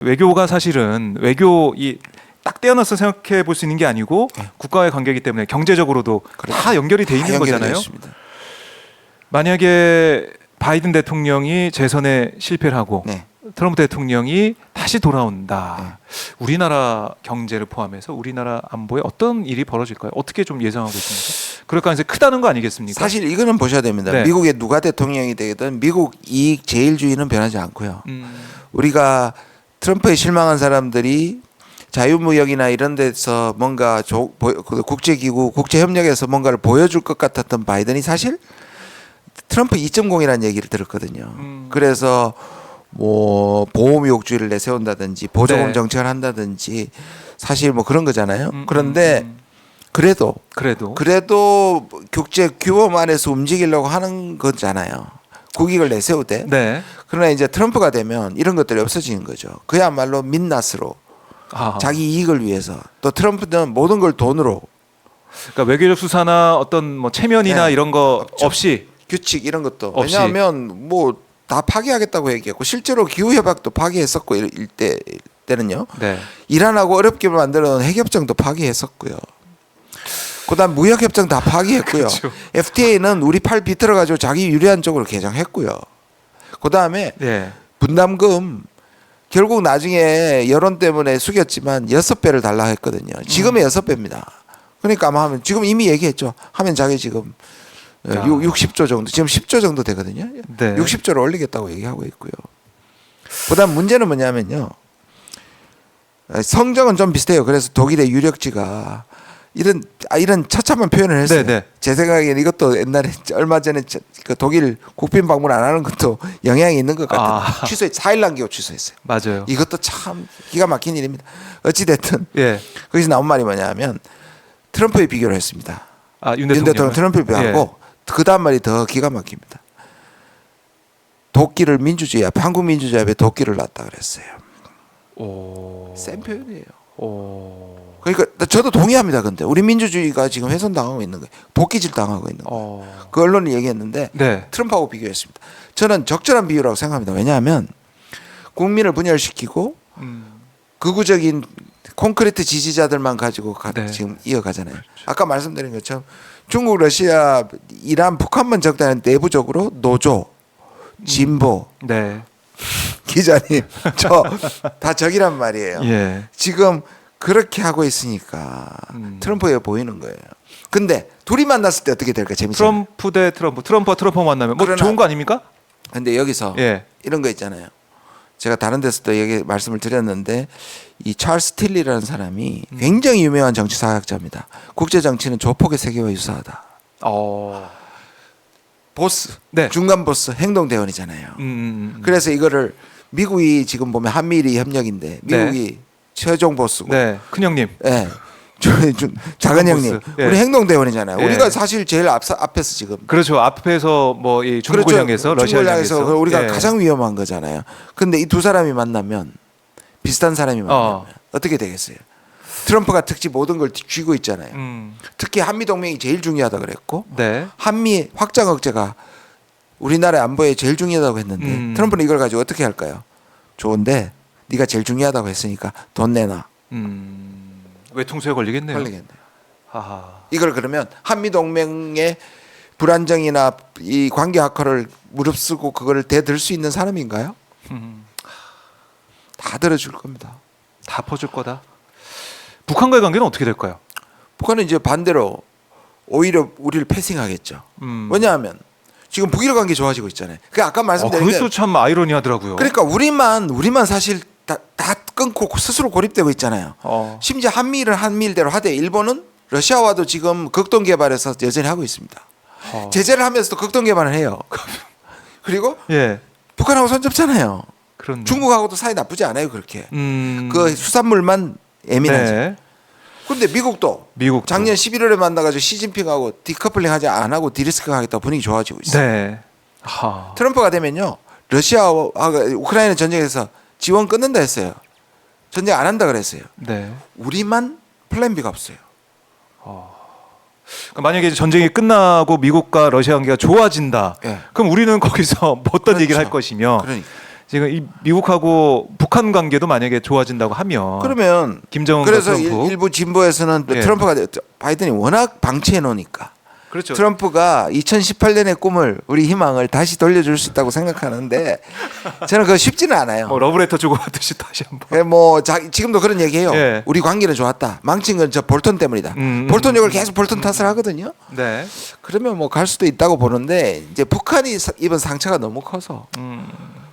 외교가 사실은 외교 딱 떼어놔서 생각해 볼 수 있는 게 아니고 국가와의 관계이기 때문에 경제적으로도 다 연결이 돼 있는 거잖아요. 만약에 바이든 대통령이 재선에 실패를 하고 트럼프 대통령이 다시 돌아온다. 우리나라 경제를 포함해서 우리나라 안보에 어떤 일이 벌어질까요? 어떻게 좀 예상하고 있습니까? 그럴 가능성이 크다는 거 아니겠습니까? 사실 이거는 보셔야 됩니다. 미국에 누가 대통령이 되든 미국 이익 제일주의는 변하지 않고요. 우리가 트럼프에 실망한 사람들이 자유무역이나 이런 데서 뭔가 국제기구, 국제협력에서 뭔가를 보여줄 것 같았던 바이든이 사실 트럼프 2.0이라는 얘기를 들었거든요. 그래서 뭐 보호무역주의를 내세운다든지 보조금 정책을 한다든지 사실 뭐 그런 거잖아요. 그런데 그래도 국제 규범 안에서 움직이려고 하는 거잖아요. 국익을 내세우되. 그러나 이제 트럼프가 되면 이런 것들이 없어지는 거죠. 그야말로 민낯으로 자기 이익을 위해서 또 트럼프는 모든 걸 돈으로. 그러니까 외교적 수사나 어떤 뭐 체면이나 이런 거 없이 규칙 이런 것도 없이. 왜냐하면 뭐 다 파기하겠다고 얘기했고 실제로 기후협약도 파기했었고 때는요. 이란하고 어렵게 만들어 놓은 핵협정도 파기했었고요. 그다음 무역협정 다 파기했고요. FTA는 우리 팔 비틀어가지고 자기 유리한 쪽으로 개정했고요. 그다음에 분담금 결국 나중에 여론 때문에 숙였지만 6배를 달라 했거든요. 지금의 6배입니다. 그러니까 아마 하면 지금 이미 얘기했죠. 하면 자기 지금 60조 정도 지금 10조 정도 되거든요. 60조를 올리겠다고 얘기하고 있고요. 그다음 문제는 뭐냐면요. 성적은 좀 비슷해요. 그래서 독일의 유력지가 이런 처참한 표현을 했어요. 제 생각에는 이것도 옛날에 얼마 전에 그 독일 국빈 방문 안 하는 것도 영향이 있는 것 같아요. 취소했 4일 남기고 취소했어요. 맞아요. 이것도 참 기가 막힌 일입니다. 어찌 됐든 거기서 나온 말이 뭐냐면 트럼프에 비교를 했습니다. 윤 대통령 트럼프에 비교하고 그 다음 말이 더 기가 막힙니다. 도끼를 민주주의 앞에 한국 민주주의 앞에 도끼를 놨다 그랬어요. 센 표현이에요. 그러니까 저도 동의합니다. 근데 우리 민주주의가 지금 훼손당하고 있는 거예요. 도끼질 당하고 있는 거예요. 그 언론이 얘기했는데 트럼프하고 비교했습니다. 저는 적절한 비유라고 생각합니다. 왜냐하면 국민을 분열시키고 극우적인 콘크리트 지지자들만 가지고 지금 이어가잖아요. 아까 말씀드린 것처럼 중국, 러시아, 이란, 북한만 적다는 내부적으로 노조, 진보, 기자님 저 다 적이란 말이에요. 지금 그렇게 하고 있으니까 트럼프에 보이는 거예요. 근데 둘이 만났을 때 어떻게 될까 재밌어요. 트럼프 대 트럼프, 트럼프와 트럼프 만나면 뭐 좋은 거 아닙니까? 근데 여기서 이런 거 있잖아요. 제가 다른 데서도 말씀을 드렸는데 이 찰스 틸리라는 사람이 굉장히 유명한 정치사학자입니다. 국제 정치는 조폭의 세계와 유사하다. 보스, 중간 보스, 행동 대원이잖아요. 그래서 이거를 미국이 지금 보면 한미일 협력인데 미국이 최종 보스고, 큰 형님, 작은 형님, 우리 행동 대원이잖아요. 우리가 사실 제일 앞에서 지금 앞에서 뭐 이 중국을 향해서 러시아를 향해서 우리가 가장 위험한 거잖아요. 근데 이 두 사람이 만나면 비슷한 사람이 만나면 어떻게 되겠어요? 트럼프가 특히 모든 걸 쥐고 있잖아요. 특히 한미 동맹이 제일 중요하다 그랬고 한미 확장 억제가 우리나라 안보에 제일 중요하다고 했는데 트럼프는 이걸 가지고 어떻게 할까요? 좋은데 네가 제일 중요하다고 했으니까 돈 내놔. 외통수에 걸리겠네요. 이걸 그러면 한미 동맹의 불안정이나 이 관계 악화를 무릅쓰고 그거를 대들 수 있는 사람인가요? 다 들어줄 겁니다. 다 퍼줄 거다. 북한과의 관계는 어떻게 될까요? 북한은 이제 반대로 오히려 우리를 패싱하겠죠. 왜냐하면 지금 북일 관계 좋아지고 있잖아요. 그 아까 말씀드린 그것도 참 아이러니하더라고요. 그러니까 우리만 사실 다 끊고 스스로 고립되고 있잖아요. 심지어 한미일대로 하되 일본은 러시아와도 지금 극동 개발해서 여전히 하고 있습니다. 제재를 하면서도 극동 개발을 해요. 그리고 북한하고 손잡잖아요. 중국하고도 사이 나쁘지 않아요. 그렇게 그 수산물만 예민하죠. 그런데 미국도 작년 11월에 만나가지고 시진핑하고 디커플링 하지 안 하고 디리스크 하겠다 분위기 좋아지고 있어요. 트럼프가 되면요 러시아와 우크라이나 전쟁에서 지원 끊는다 했어요. 전쟁 안 한다 그랬어요. 우리만 플랜 B가 없어요. 그러니까 만약에 전쟁이 끝나고 미국과 러시아 관계가 좋아진다. 그럼 우리는 거기서 뭐 어떤 얘기를 할 것이며 지금 이 미국하고 북한 관계도 만약에 좋아진다고 하면 그러면 김정은 그래서 트럼프. 일부 진보에서는 예. 트럼프가 바이든이 워낙 방치해 놓으니까 그렇죠. 트럼프가 2018년의 꿈을 우리 희망을 다시 돌려줄 수 있다고 생각하는데 저는 그거 쉽지는 않아요. 뭐 러브레터 주고 받듯이 다시 한번. 뭐 지금도 그런 얘기해요. 예. 우리 관계는 좋았다. 망친 건 저 볼턴 때문이다. 볼턴 욕을 계속 볼턴 탓을 하거든요. 네. 그러면 뭐 갈 수도 있다고 보는데 이제 북한이 입은 상처가 너무 커서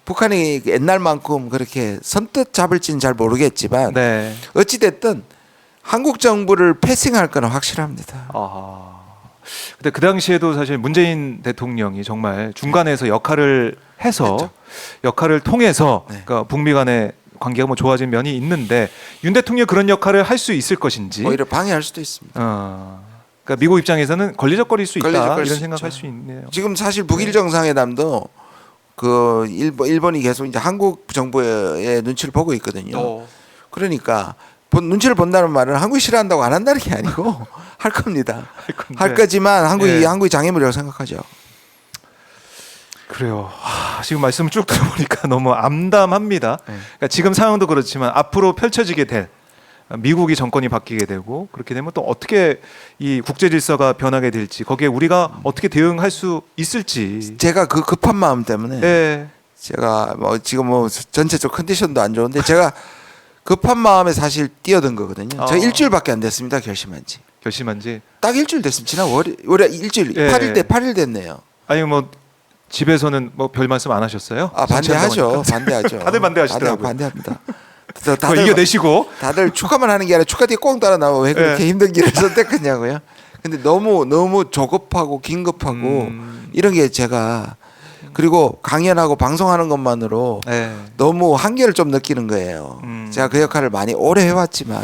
북한이 옛날만큼 그렇게 선뜻 잡을지는 잘 모르겠지만 네. 어찌 됐든 한국 정부를 패싱할 거는 확실합니다. 아. 근데 그 당시에도 사실 문재인 대통령이 정말 중간에서 역할을 해서 그렇죠. 역할을 통해서 네. 그러니까 북미 간의 관계가 뭐 좋아진 면이 있는데 윤 대통령 그런 역할을 할 수 있을 것인지. 오히려 방해할 수도 있습니다. 그러니까 미국 입장에서는 걸리적거릴 수 있다 걸리적거릴 이런 수 생각할 있죠. 수 있네요. 지금 사실 북일 정상회담도 그 일본이 계속 이제 한국 정부의 눈치를 보고 있거든요. 그러니까 눈치를 본다는 말은 한국이 싫어한다고 안 한다는 게 아니고 할 겁니다. 할 거지만 한국이 장애물이라고 생각하죠. 그래요. 지금 말씀을 쭉 들어보니까 너무 암담합니다. 그러니까 지금 상황도 그렇지만 앞으로 펼쳐지게 될 미국이 정권이 바뀌게 되고 그렇게 되면 또 어떻게 이 국제 질서가 변하게 될지 거기에 우리가 어떻게 대응할 수 있을지. 제가 그 급한 마음 때문에 네. 제가 뭐 지금 뭐 전체적 컨디션도 안 좋은데 제가 급한 마음에 사실 뛰어든 거거든요. 저 일주일밖에 안 됐습니다. 결심한 지. 딱 일주일 됐습니다. 지난 월에 일주일 8일 됐네요. 아니 뭐 집에서는 뭐 별 말씀 안 하셨어요? 반대하죠. 다들 반대하시더라고요. 반대합니다. 다들 이겨내시고 다들 축하만 하는 게 아니라 축하 뒤에 꽁 따라 나와 왜 그렇게 힘든 길을 선택했냐고요. 근데 너무 조급하고 긴급하고 이런 게 제가 그리고 강연하고 방송하는 것만으로 너무 한계를 좀 느끼는 거예요. 제가 그 역할을 많이 오래 해왔지만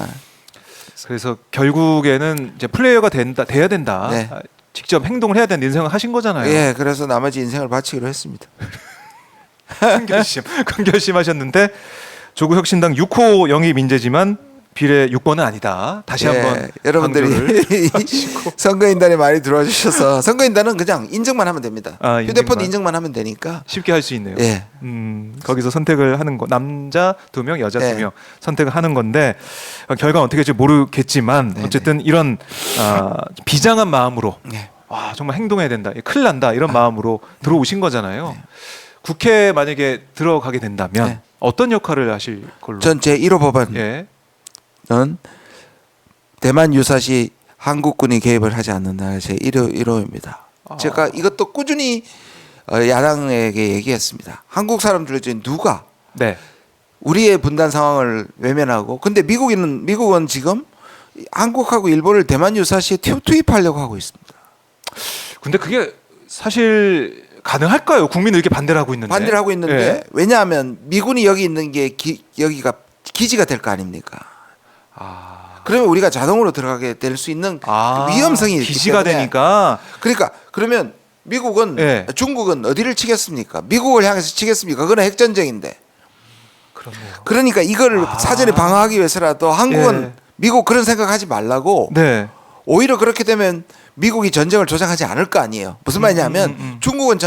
그래서 결국에는 이제 플레이어가 돼야 된다. 네. 직접 행동을 해야 되는 인생을 하신 거잖아요. 예, 그래서 나머지 인생을 바치기로 했습니다. 큰 결심하셨는데 조국 혁신당 6호 영입 인재지만 비례 6번은 아니다. 다시 한번 여러분들이 선거인단에 많이 들어와 주셔서 선거인단은 그냥 인증만 하면 됩니다. 휴대폰 인증만 하면 되니까 쉽게 할 수 있네요. 예. 거기서 선택을 하는 거 남자 2명, 여자 2명 선택을 하는 건데 결과는 어떻게 될지 모르겠지만 어쨌든 이런 비장한 마음으로 와 정말 행동해야 된다, 큰일 난다 이런 마음으로 들어오신 거잖아요. 국회에 만약에 들어가게 된다면 어떤 역할을 하실 걸로? 전 제 1호 법안은 대만 유사시 한국군이 개입을 하지 않는다. 제 1호입니다. 제가 이것도 꾸준히 야당에게 얘기했습니다. 한국 사람들 중에 누가 우리의 분단 상황을 외면하고 근데 미국은 지금 한국하고 일본을 대만 유사시에 투입하려고 하고 있습니다. 근데 그게 사실 가능할까요? 국민은 이렇게 반대를 하고 있는데. 왜냐하면 미군이 여기 있는 게 여기가 기지가 될 거 아닙니까? 그러면 우리가 자동으로 들어가게 될 수 있는 위험성이 있기 기지가 때문에. 되니까. 그러면 미국은 중국은 어디를 치겠습니까? 미국을 향해서 치겠습니까? 그건 핵전쟁인데. 그렇네요. 그러니까 이거를 사전에 방어하기 위해서라도 한국은 미국 그런 생각하지 말라고. 오히려 그렇게 되면 미국이 전쟁을 조장하지 않을 거 아니에요. 무슨 말이냐면 중국은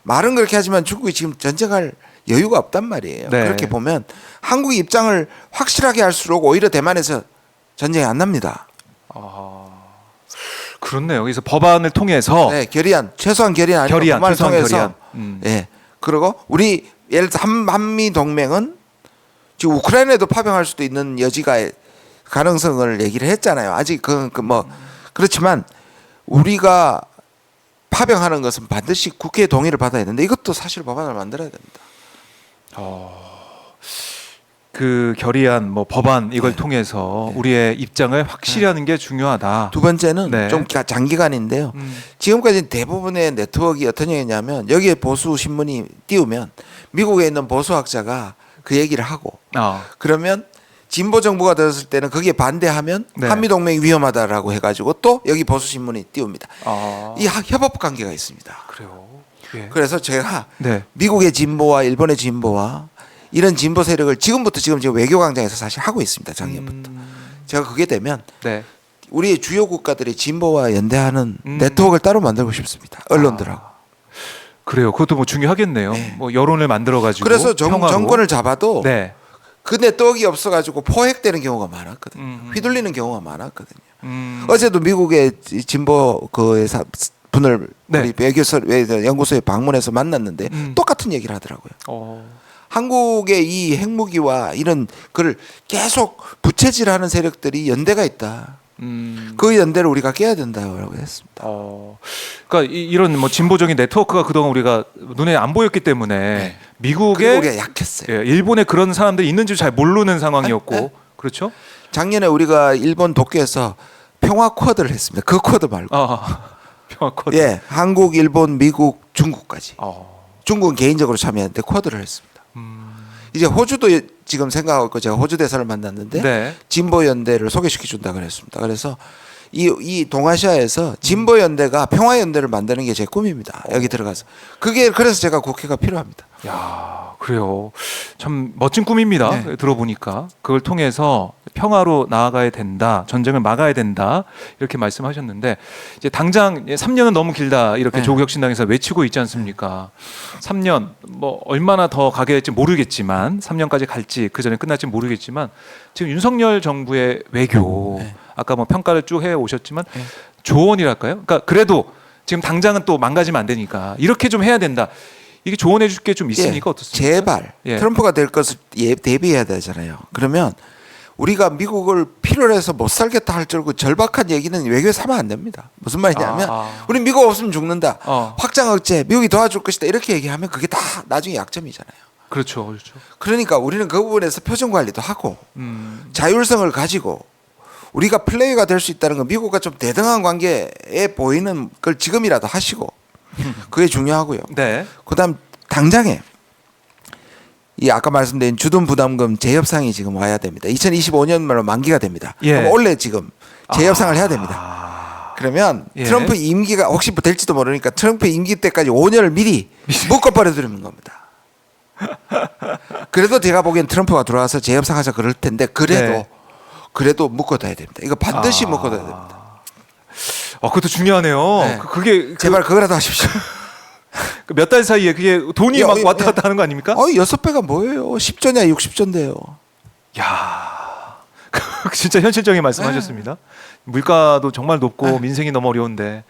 말은 그렇게 하지만 중국이 지금 전쟁할 여유가 없단 말이에요. 그렇게 보면 한국의 입장을 확실하게 할수록 오히려 대만에서 전쟁이 안 납니다. 그렇네요. 그래서 법안을 통해서 최소한 결의안 아니면 법안을 통해서 그리고 우리 예를 들어 한미 동맹은 지금 우크라이나에도 파병할 수도 있는 여지가 가능성을 얘기를 했잖아요. 아직 그렇지만 우리가 파병하는 것은 반드시 국회의 동의를 받아야 되는데 이것도 사실 법안을 만들어야 됩니다. 그 결의안 법안 이걸 통해서 우리의 입장을 확실히 하는 게 중요하다. 두 번째는 좀 장기간인데요. 지금까지 대부분의 네트워크가 어떤 얘기냐면 여기에 보수 신문이 띄우면 미국에 있는 보수학자가 그 얘기를 하고 그러면 진보 정부가 들었을 때는 거기에 반대하면 한미 동맹이 위험하다라고 해가지고 또 여기 보수 신문이 띄웁니다. 이 협업 관계가 있습니다. 그래요. 그래서 제가 미국의 진보와 일본의 진보와 이런 진보 세력을 지금 외교광장에서 사실 하고 있습니다. 작년부터. 제가 그게 되면 우리의 주요 국가들의 진보와 연대하는 네트워크를 따로 만들고 싶습니다. 언론들하고. 그래요. 그것도 뭐 중요하겠네요. 네. 뭐 여론을 만들어 가지고 그래서 정권을 잡아도 네. 근데 떡이 없어가지고 포획되는 경우가 많았거든요. 휘둘리는 경우가 많았거든요. 어제도 미국의 진보 분을 네. 우리 연구소에 방문해서 만났는데 똑같은 얘기를 하더라고요. 한국의 이 핵무기와 이런 걸 계속 부채질하는 세력들이 연대가 있다. 그 연대를 우리가 깨야 된다고 했습니다. 그러니까 이런 뭐 진보적인 네트워크가 그동안 우리가 눈에 안 보였기 때문에 네. 미국에 우리가 약했어요. 예, 일본에 그런 사람들이 있는지 잘 모르는 상황이었고 네. 그렇죠? 작년에 우리가 일본 도쿄에서 평화 쿼드를 했습니다. 그 쿼드 말고. 평화 쿼드. 예, 한국, 일본, 미국, 중국까지. 중국은 개인적으로 참여했는데 쿼드를 했습니다. 이제 호주도 지금 생각하고 있고 제가 호주 대사를 만났는데 네. 진보 연대를 소개시켜 준다 그랬습니다. 그래서 이 동아시아에서 진보 연대가 평화 연대를 만드는 게 제 꿈입니다. 여기 들어가서 그게 그래서 제가 국회가 필요합니다. 야, 그래요. 참 멋진 꿈입니다. 네. 들어보니까 그걸 통해서 평화로 나아가야 된다, 전쟁을 막아야 된다 이렇게 말씀하셨는데 이제 당장 3년은 너무 길다 이렇게 네. 조국혁신당에서 외치고 있지 않습니까? 3년 뭐 얼마나 더 가게 될지 모르겠지만 3년까지 갈지 그 전에 끝날지 모르겠지만 지금 윤석열 정부의 외교 네. 아까 뭐 평가를 쭉 해 오셨지만 네. 조언이랄까요? 그러니까 그래도 지금 당장은 또 망가지면 안 되니까 이렇게 좀 해야 된다. 이게 조언해 줄 게 좀 있습니까? 어떻습니까? 제발 예. 트럼프가 될 것을 대비해야 되잖아요. 그러면 우리가 미국을 필요로 해서 못 살겠다 할 줄고 절박한 얘기는 외교에서 하면 안 됩니다. 무슨 말이냐면 우리 미국 없으면 죽는다. 확장 억제 미국이 도와줄 것이다. 이렇게 얘기하면 그게 다 나중에 약점이잖아요. 그렇죠, 그렇죠. 그러니까 우리는 그 부분에서 표정 관리도 하고 자율성을 가지고 우리가 플레이가 될 수 있다는 건 미국과 좀 대등한 관계에 보이는 걸 지금이라도 하시고 그게 중요하고요. 네. 그다음 당장에 이 아까 말씀드린 주둔 부담금 재협상이 지금 와야 됩니다. 2025년 말로 만기가 됩니다. 예. 그럼 원래 지금 재협상을 해야 됩니다. 그러면 예. 트럼프 임기가 혹시 뭐 될지도 모르니까 트럼프 임기 때까지 5년을 미리 묶어버려 드리는 겁니다. 그래도 제가 보기엔 트럼프가 들어와서 재협상하자 그럴 텐데 네. 그래도 묶어둬야 됩니다. 이거 반드시 묶어둬야 됩니다. 그것도 중요하네요. 네. 그게 제발 그거라도 하십시오. 몇 달 사이에 그게 돈이 막 왔다 갔다 하는 거 아닙니까? 6배가 뭐예요? 10조냐 60조인데요. 야, 진짜 현실적인 말씀하셨습니다. 물가도 정말 높고 민생이 너무 어려운데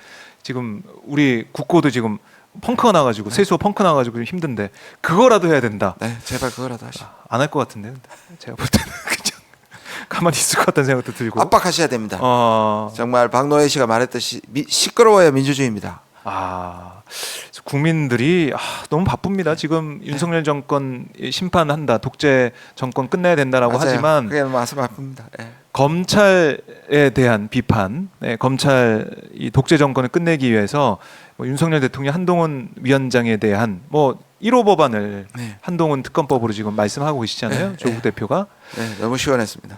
지금 우리 국고도 지금 펑크가 나가지고 세수가 펑크 나가지고 좀 힘든데 그거라도 해야 된다. 네, 제발 그거라도 하시오. 안 할 것 같은데 제가 볼 때는 그냥 가만히 있을 것 같다는 생각도 들고 압박하셔야 됩니다. 정말 박노해 씨가 말했듯이 시끄러워야 민주주의입니다. 국민들이 너무 바쁩니다. 지금 윤석열 정권 심판한다, 독재 정권 끝내야 된다라고 맞아요. 하지만 그게 맞아 바쁩니다. 네. 검찰에 대한 비판, 검찰 이 독재 정권을 끝내기 위해서 윤석열 대통령 한동훈 위원장에 대한 1호 법안을 한동훈 특검법으로 지금 말씀하고 계시잖아요. 조국 대표가. 네, 너무 시원했습니다.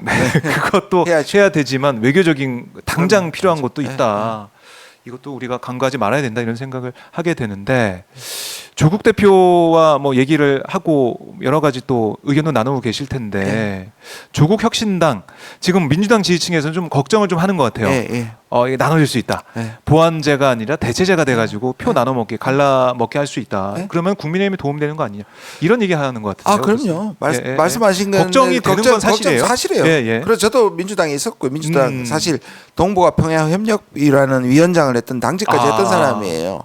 그것도 해야 되지만 외교적인 당장 필요한 것도 있다. 이것도 우리가 간과하지 말아야 된다 이런 생각을 하게 되는데 조국 대표와 얘기를 하고 여러 가지 또 의견도 나누고 계실 텐데 조국 혁신당 지금 민주당 지지층에서는 좀 걱정을 좀 하는 것 같아요. 이게 나눠질 수 있다. 보완제가 아니라 대체제가 돼가지고 표 나눠 먹게 갈라 먹게 할 수 있다. 그러면 국민의힘에 도움되는 거 아니냐 이런 얘기하는 것 같아요. 그럼요. 말씀하신 건 걱정이 되는 건 사실이에요. 사실이에요. 그래서 저도 민주당에 있었고 민주당 사실 동북아 평양 협력이라는 위원장을 했던 당직까지 했던 사람이에요.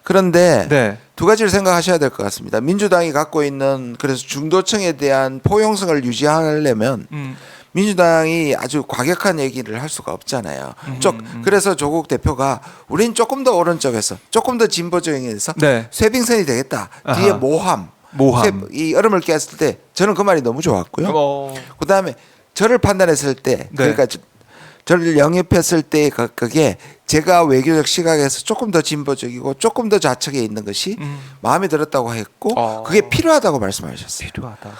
그런데 두 가지를 생각하셔야 될 것 같습니다. 민주당이 갖고 있는 그래서 중도층에 대한 포용성을 유지하려면 민주당이 아주 과격한 얘기를 할 수가 없잖아요. 그래서 조국 대표가 우린 조금 더 오른쪽에서 조금 더 진보적에서 쇠빙선이 되겠다. 뒤에 모함. 이 얼음을 깼을 때 저는 그 말이 너무 좋았고요. 그다음에 저를 판단했을 때 그러니까 저를 영입했을 때 그게 제가 외교적 시각에서 조금 더 진보적이고 조금 더 좌측에 있는 것이 마음에 들었다고 했고 그게 필요하다고 말씀하셨어요.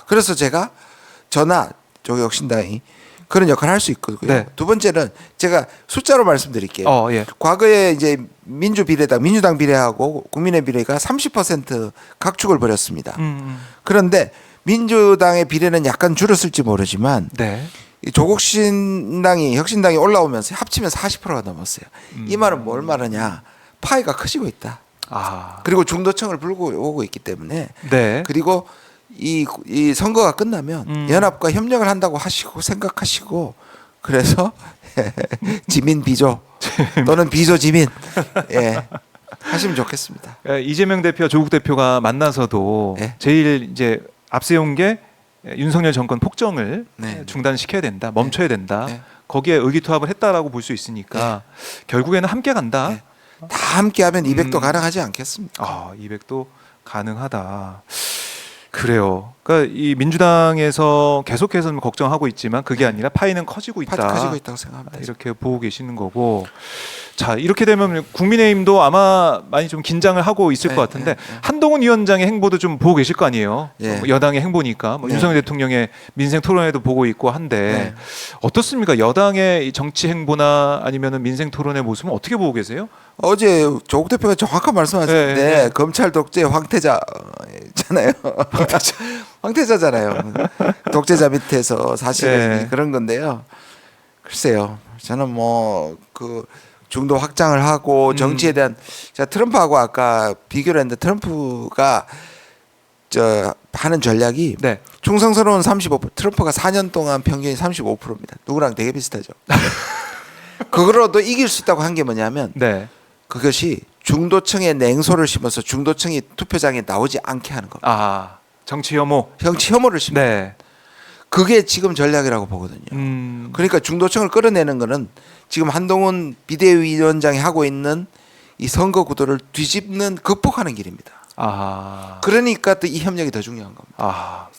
그래서 제가 저나 조국혁신당이 그런 역할을 할 수 있거든요. 두 번째는 제가 숫자로 말씀드릴게요. 과거에 이제 민주당 비례하고 국민의 비례가 30% 각축을 벌였습니다. 그런데 민주당의 비례는 약간 줄었을지 모르지만 혁신당이 올라오면서 합치면 40%가 넘었어요. 이 말은 뭘 말하냐? 파이가 커지고 있다. 그리고 중도층을 불고 오고 있기 때문에 네. 그리고 이 선거가 끝나면 연합과 협력을 한다고 하시고 생각하시고 그래서 지민 비조 또는 비조 지민 예. 하시면 좋겠습니다. 이재명 대표와 조국 대표가 만나서도 네. 제일 이제 앞세운 게 윤석열 정권 폭정을 네. 중단시켜야 된다, 멈춰야 된다. 네. 거기에 의기투합을 했다라고 볼 수 있으니까 결국에는 함께 간다. 네. 다 함께하면 200도 가능하지 않겠습니까? 200도 가능하다. 그래요. 그러니까 이 민주당에서 계속해서 걱정하고 있지만 그게 아니라 파이는 커지고 있다. 커지고 있다고 생각합니다. 이렇게 보고 계시는 거고. 자, 이렇게 되면 국민의힘도 아마 많이 좀 긴장을 하고 있을 것 같은데 한동훈 위원장의 행보도 좀 보고 계실 거 아니에요. 뭐 여당의 행보니까 윤석열 대통령의 민생 토론회도 보고 있고 한데 어떻습니까? 여당의 이 정치 행보나 아니면은 민생 토론의 모습은 어떻게 보고 계세요? 어제 조국 대표가 정확한 말씀하셨는데 검찰 독재 황태자잖아요. 황태자잖아요. 독재자 밑에서 사실은 그런 건데요. 글쎄요. 저는 뭐 그 중도 확장을 하고 정치에 대한 제가 트럼프하고 아까 비교를 했는데 트럼프가 하는 전략이 충성스러운 35%, 트럼프가 4년 동안 평균이 35%입니다. 누구랑 되게 비슷하죠. 그거로도 이길 수 있다고 한 게 뭐냐면 그것이 중도층에 냉소를 심어서 중도층이 투표장에 나오지 않게 하는 겁니다. 정치 혐오. 정치 혐오를 심는 그게 지금 전략이라고 보거든요. 그러니까 중도층을 끌어내는 거는 지금 한동훈 비대위원장이 하고 있는 이 선거 구도를 뒤집는 극복하는 길입니다. 그러니까 또 이 협력이 더 중요한 겁니다.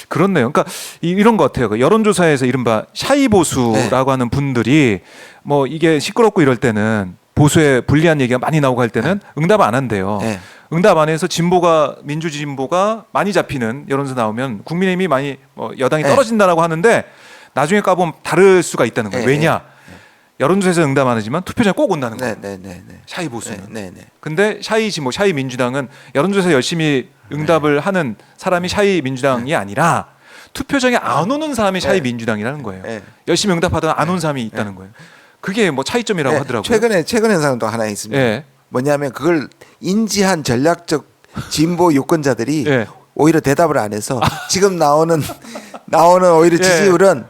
그렇네요. 그러니까 이런 것 같아요. 여론조사에서 이른바 샤이 보수라고 하는 분들이 뭐 이게 시끄럽고 이럴 때는 보수에 불리한 얘기가 많이 나오고 할 때는 응답 안 한대요. 응답 안 해서 민주주의 진보가 많이 잡히는 여론조사 나오면 국민의힘이 많이 여당이 떨어진다라고 하는데 나중에 까보면 다를 수가 있다는 거예요. 왜냐? 여론조사에서 응답 안 하지만 투표장에 꼭 온다는 거예요. 샤이 보수는. 근데 샤이 민주당은 여론조사에 열심히 응답을 하는 사람이 샤이 민주당이 아니라 투표장에 안 오는 사람이 샤이 민주당이라는 거예요. 열심히 응답하다가 안 온 사람이 있다는 거예요. 그게 뭐 차이점이라고 하더라고요. 최근 현상도 하나 있습니다. 뭐냐면 그걸 인지한 전략적 진보 유권자들이 오히려 대답을 안 해서 지금 나오는 오히려 지지율은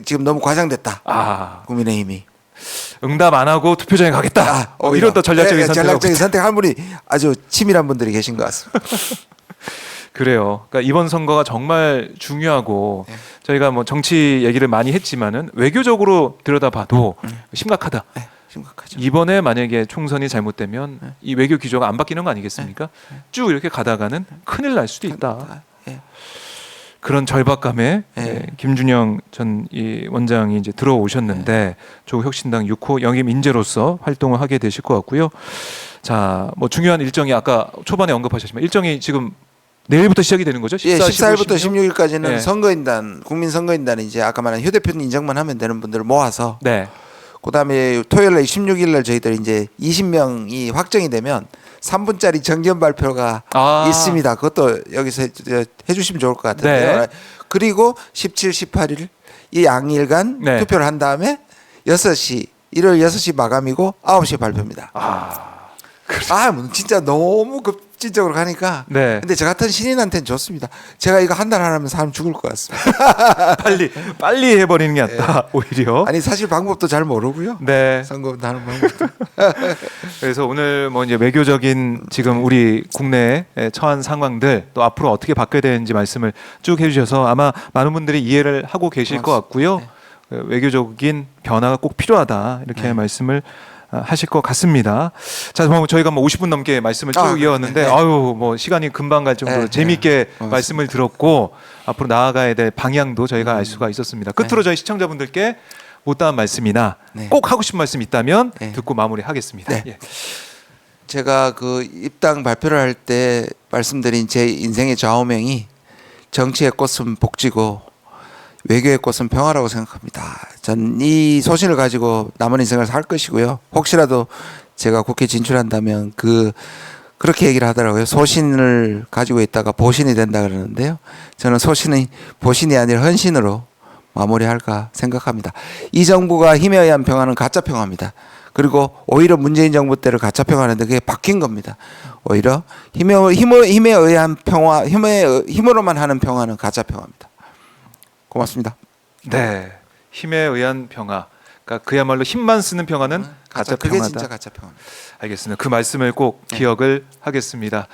지금 너무 과장됐다. 국민의힘이 응답 안 하고 투표장에 가겠다. 이런 또 전략적인 선택할 분이 아주 치밀한 분들이 계신 것 같습니다. 그래요. 그러니까 이번 선거가 정말 중요하고 저희가 뭐 정치 얘기를 많이 했지만은 외교적으로 들여다봐도 심각하다. 심각하죠. 이번에 만약에 총선이 잘못되면 이 외교 기조가 안 바뀌는 거 아니겠습니까? 쭉 이렇게 가다가는 큰일 날 수도 있다. 그런 절박감에 김준영 전 이 원장이 이제 들어오셨는데 조국혁신당 6호 영입 인재로서 활동을 하게 되실 것 같고요. 자, 뭐 중요한 일정이 아까 초반에 언급하셨지만 일정이 지금 내일부터 시작이 되는 거죠? 14일부터 16일까지는 선거인단, 국민 선거인단은 이제 아까 말한 휴대폰 인정만 하면 되는 분들을 모아서 그다음에 토요일 날 16일 날 저희들 이제 20명이 확정이 되면 3분짜리 정견 발표가 있습니다. 그것도 여기서 해주시면 좋을 것 같은데요. 그리고 17, 18일 이 양일간 투표를 한 다음에 6시 일요일 6시 마감이고 9시에 발표입니다. 진짜 너무 급진적으로 가니까. 근데 저 같은 신인한테는 좋습니다. 제가 이거 한 달 안 하면 사람 죽을 것 같습니다. 빨리 해버리는 게 낫다. 오히려. 아니 사실 방법도 잘 모르고요. 선거 하는 방법도. 그래서 오늘 뭐 이제 외교적인 지금 우리 국내에 처한 상황들 또 앞으로 어떻게 바뀌어야 되는지 말씀을 쭉 해주셔서 아마 많은 분들이 이해를 하고 계실 것 같고요. 외교적인 변화가 꼭 필요하다 이렇게 말씀을 하실 것 같습니다. 자, 저희가 뭐 50분 넘게 말씀을 쭉 이어왔는데 뭐 시간이 금방 갈 정도로 재미있게 말씀을 들었고 앞으로 나아가야 될 방향도 저희가 알 수가 있었습니다. 끝으로 저희 시청자분들께 못다한 말씀이나 꼭 하고 싶은 말씀 있다면 듣고 마무리하겠습니다. 제가 그 입당 발표를 할 때 말씀드린 제 인생의 좌우명이 정치의 꽃은 복지고 외교의 꽃은 평화라고 생각합니다. 전 이 소신을 가지고 남은 인생을 살 것이고요. 혹시라도 제가 국회 진출한다면 그렇게 얘기를 하더라고요. 소신을 가지고 있다가 보신이 된다 그러는데요. 저는 소신이 보신이 아니라 헌신으로 마무리할까 생각합니다. 이 정부가 힘에 의한 평화는 가짜 평화입니다. 그리고 오히려 문재인 정부 때를 가짜 평화하는데 그게 바뀐 겁니다. 오히려 힘에 의한 평화, 힘으로만 하는 평화는 가짜 평화입니다. 고맙습니다. 네, 힘에 의한 평화. 그러니까 그야말로 힘만 쓰는 평화는 가짜 평화다. 그게 진짜 가짜 평화입니다. 알겠습니다. 그 말씀을 꼭 기억을 하겠습니다.